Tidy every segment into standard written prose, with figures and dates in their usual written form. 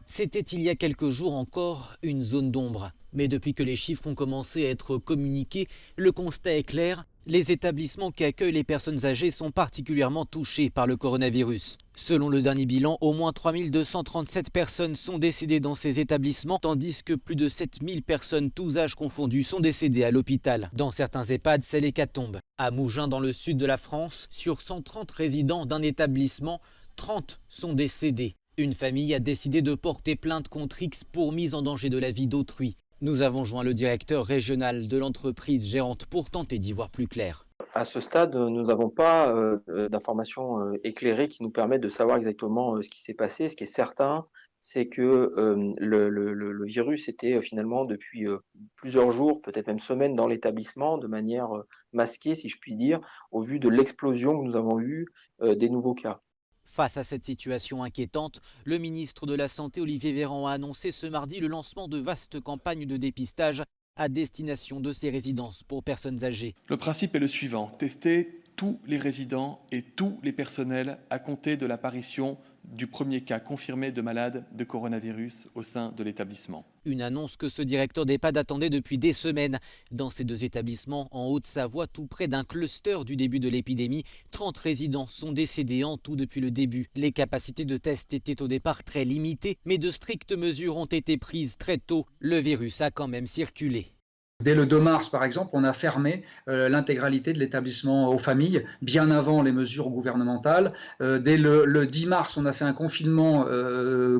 C'était il y a quelques jours encore une zone d'ombre. Mais depuis que les chiffres ont commencé à être communiqués, le constat est clair. Les établissements qui accueillent les personnes âgées sont particulièrement touchés par le coronavirus. Selon le dernier bilan, au moins 3237 personnes sont décédées dans ces établissements, tandis que plus de 7000 personnes, tous âges confondus, sont décédées à l'hôpital. Dans certains EHPAD, c'est l'hécatombe. À Mougins, dans le sud de la France, sur 130 résidents d'un établissement, 30 sont décédés. Une famille a décidé de porter plainte contre X pour mise en danger de la vie d'autrui. Nous avons joint le directeur régional de l'entreprise gérante pour tenter d'y voir plus clair. À ce stade, nous n'avons pas d'informations éclairées qui nous permettent de savoir exactement ce qui s'est passé. Ce qui est certain, c'est que le virus était finalement depuis plusieurs jours, peut-être même semaines, dans l'établissement, de manière masquée, si je puis dire, au vu de l'explosion que nous avons eue des nouveaux cas. Face à cette situation inquiétante, le ministre de la Santé, Olivier Véran, a annoncé ce mardi le lancement de vastes campagnes de dépistage à destination de ces résidences pour personnes âgées. Le principe est le suivant, tester tous les résidents et tous les personnels à compter de l'apparition du premier cas confirmé de malade de coronavirus au sein de l'établissement. Une annonce que ce directeur d'EHPAD attendait depuis des semaines. Dans ces deux établissements, en Haute-Savoie, tout près d'un cluster du début de l'épidémie, 30 résidents sont décédés en tout depuis le début. Les capacités de test étaient au départ très limitées, mais de strictes mesures ont été prises très tôt. Le virus a quand même circulé. Dès le 2 mars, par exemple, on a fermé l'intégralité de l'établissement aux familles, bien avant les mesures gouvernementales. Dès le 10 mars, on a fait un confinement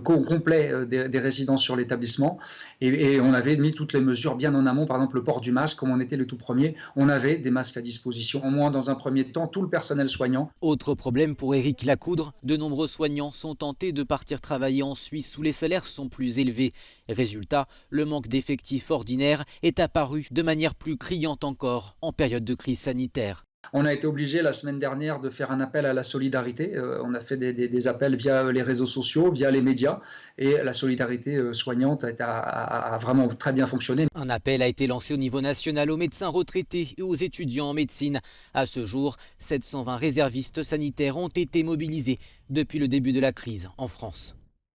complet des résidences sur l'établissement et on avait mis toutes les mesures bien en amont. Par exemple, le port du masque, comme on était le tout premier, on avait des masques à disposition. Au moins, dans un premier temps, tout le personnel soignant. Autre problème pour Éric Lacoudre, de nombreux soignants sont tentés de partir travailler en Suisse où les salaires sont plus élevés. Résultat, le manque d'effectifs ordinaires est apparu de manière plus criante encore en période de crise sanitaire. On a été obligé la semaine dernière de faire un appel à la solidarité. On a fait des appels via les réseaux sociaux, via les médias, et la solidarité soignante a vraiment très bien fonctionné. Un appel a été lancé au niveau national aux médecins retraités et aux étudiants en médecine. À ce jour, 720 réservistes sanitaires ont été mobilisés depuis le début de la crise en France.